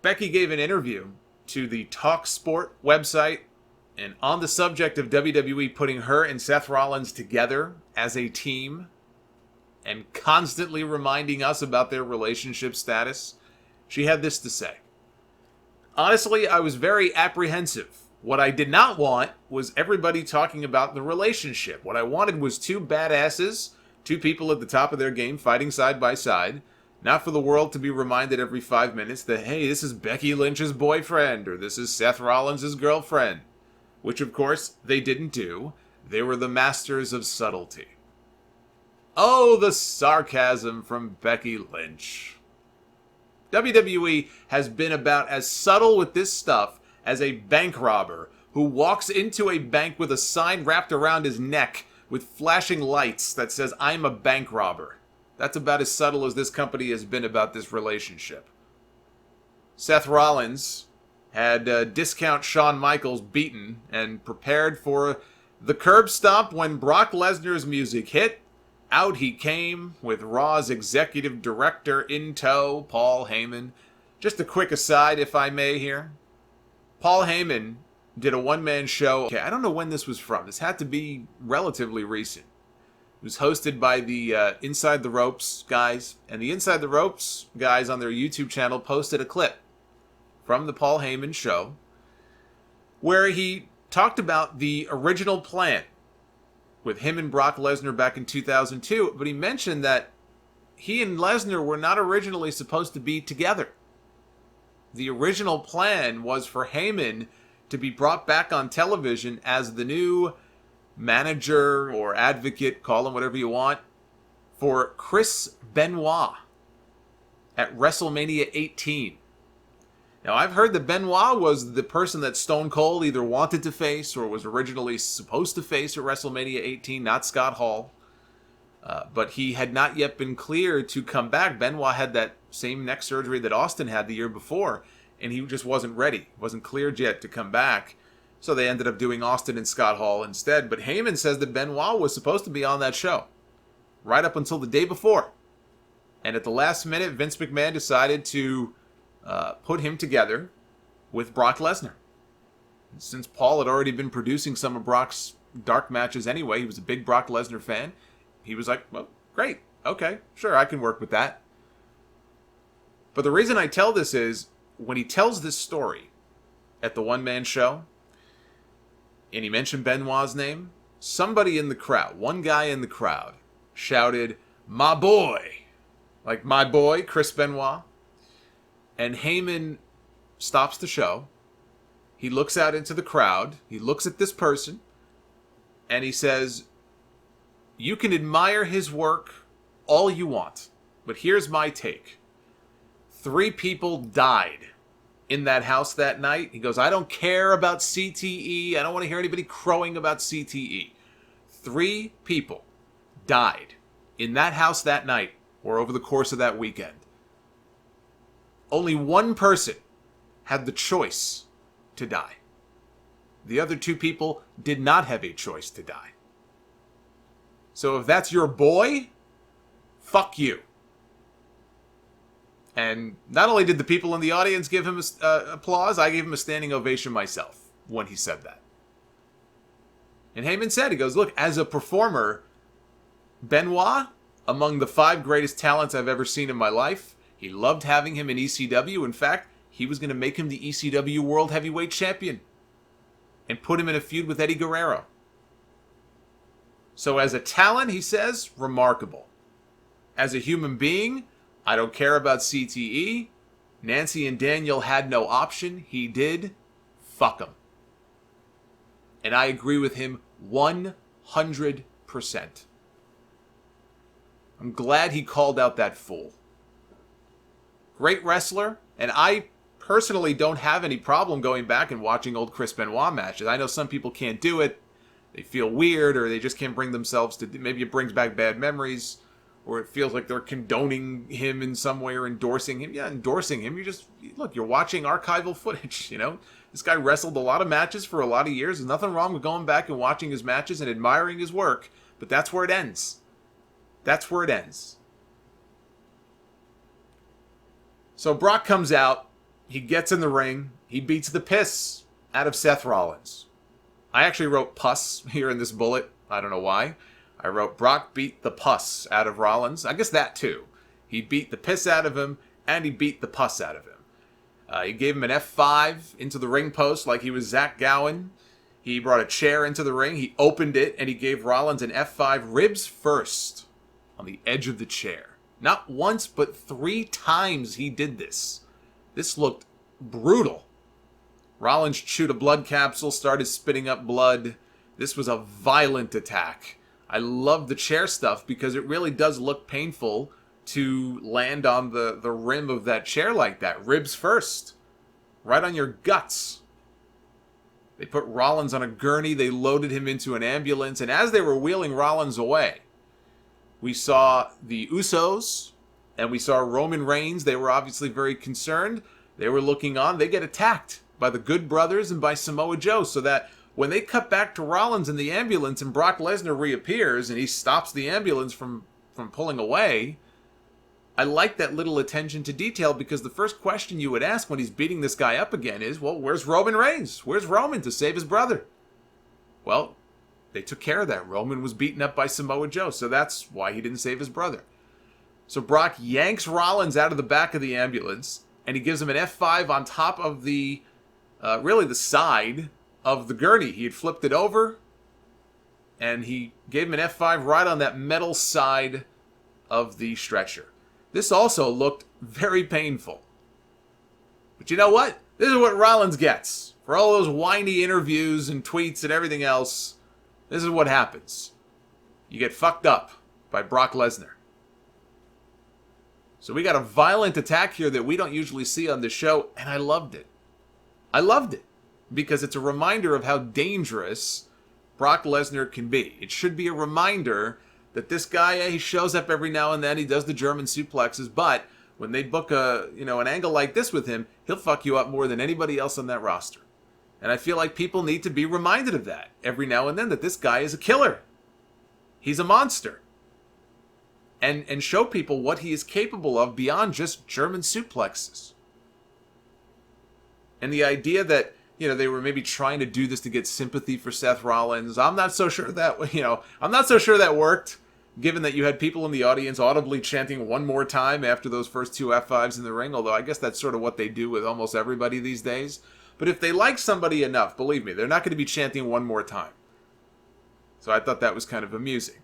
Becky gave an interview to the TalkSport website, and on the subject of WWE putting her and Seth Rollins together as a team and constantly reminding us about their relationship status, she had this to say. Honestly, I was very apprehensive. What I did not want was everybody talking about the relationship. What I wanted was two badasses, two people at the top of their game fighting side by side, not for the world to be reminded every 5 minutes that, hey, this is Becky Lynch's boyfriend, or this is Seth Rollins' girlfriend. Which, of course, they didn't do. They were the masters of subtlety. Oh, the sarcasm from Becky Lynch. WWE has been about as subtle with this stuff as a bank robber who walks into a bank with a sign wrapped around his neck with flashing lights that says, I'm a bank robber. That's about as subtle as this company has been about this relationship. Seth Rollins had discount Shawn Michaels beaten and prepared for the curb stomp when Brock Lesnar's music hit. Out he came with Raw's executive director in tow, Paul Heyman. Just a quick aside, if I may here. Paul Heyman did a one-man show. Okay, I don't know when this was from. This had to be relatively recent. It was hosted by the Inside the Ropes guys. And the Inside the Ropes guys on their YouTube channel posted a clip from the Paul Heyman show where he talked about the original plan with him and Brock Lesnar back in 2002. But he mentioned that he and Lesnar were not originally supposed to be together. The original plan was for Heyman to be brought back on television as the new manager or advocate, call him whatever you want, for Chris Benoit at WrestleMania 18. Now, I've heard that Benoit was the person that Stone Cold either wanted to face or was originally supposed to face at WrestleMania 18, not Scott Hall. But he had not yet been cleared to come back. Benoit had that same neck surgery that Austin had the year before, and he just wasn't ready. Wasn't cleared yet to come back. So they ended up doing Austin and Scott Hall instead. But Heyman says that Benoit was supposed to be on that show right up until the day before. And at the last minute, Vince McMahon decided to put him together with Brock Lesnar. And since Paul had already been producing some of Brock's dark matches anyway, he was a big Brock Lesnar fan. He was like, well, great. Okay, sure, I can work with that. But the reason I tell this is, when he tells this story at the one-man show, and he mentioned Benoit's name, somebody in the crowd, one guy in the crowd, shouted, my boy. Like my boy, Chris Benoit. And Heyman stops the show. He looks out into the crowd. He looks at this person. And he says, you can admire his work all you want. But here's my take. 3 people died in that house that night. He goes, I don't care about CTE. I don't want to hear anybody crowing about CTE. 3 people died in that house that night or over the course of that weekend. Only one person had the choice to die. The other 2 people did not have a choice to die. So if that's your boy, fuck you. And not only did the people in the audience give him applause, I gave him a standing ovation myself when he said that. And Heyman said, he goes, look, as a performer, Benoit, among the 5 greatest talents I've ever seen in my life, he loved having him in ECW. In fact, he was going to make him the ECW World Heavyweight Champion and put him in a feud with Eddie Guerrero. So as a talent, he says, remarkable. As a human being, I don't care about CTE. Nancy and Daniel had no option. He did. Fuck him. And I agree with him 100%. I'm glad he called out that fool. Great wrestler, and I personally don't have any problem going back and watching old Chris Benoit matches. I know some people can't do it. They feel weird, or they just can't bring themselves to... Maybe it brings back bad memories, or it feels like they're condoning him in some way or endorsing him. Yeah, endorsing him. You're watching archival footage, you know? This guy wrestled a lot of matches for a lot of years. There's nothing wrong with going back and watching his matches and admiring his work, but that's where it ends. That's where it ends. So Brock comes out he gets in the ring. He beats the piss out of Seth Rollins. I actually wrote pus here in this bullet. I don't know why. I wrote Brock beat the pus out of Rollins. I guess that too. He beat the piss out of him, and he beat the pus out of him. He gave him an F5 into the ring post like he was Zach Gowen. He brought a chair into the ring. He opened it, and he gave Rollins an F5 ribs first on the edge of the chair. Not once, but 3 times he did this. This looked brutal. Rollins chewed a blood capsule, started spitting up blood. This was a violent attack. I love the chair stuff because it really does look painful to land on the rim of that chair like that. Ribs first. Right on your guts. They put Rollins on a gurney. They loaded him into an ambulance. And as they were wheeling Rollins away, we saw the Usos and we saw Roman Reigns. They were obviously very concerned. They were looking on. They get attacked by the Good Brothers and by Samoa Joe, so that when they cut back to Rollins in the ambulance and Brock Lesnar reappears and he stops the ambulance from pulling away, I like that little attention to detail, because the first question you would ask when he's beating this guy up again is, well, where's Roman Reigns? Where's Roman to save his brother? Well, they took care of that. Roman was beaten up by Samoa Joe, so that's why he didn't save his brother. So Brock yanks Rollins out of the back of the ambulance, and he gives him an F5 on top of the side of the gurney. He had flipped it over, and he gave him an F5 right on that metal side of the stretcher. This also looked very painful. But you know what? This is what Rollins gets. For all those whiny interviews and tweets and everything else, this is what happens. You get fucked up by Brock Lesnar. So we got a violent attack here that we don't usually see on this show, and I loved it. I loved it because it's a reminder of how dangerous Brock Lesnar can be. It should be a reminder that this guy, he shows up every now and then, he does the German suplexes, but when they book an angle like this with him, he'll fuck you up more than anybody else on that roster. And I feel like people need to be reminded of that every now and then, that this guy is a killer. He's a monster. And show people what he is capable of beyond just German suplexes. And the idea that, they were maybe trying to do this to get sympathy for Seth Rollins, I'm not so sure that worked, given that you had people in the audience audibly chanting one more time after those first 2 F5s in the ring, although I guess that's sort of what they do with almost everybody these days. But if they like somebody enough, believe me, they're not going to be chanting one more time. So I thought that was kind of amusing.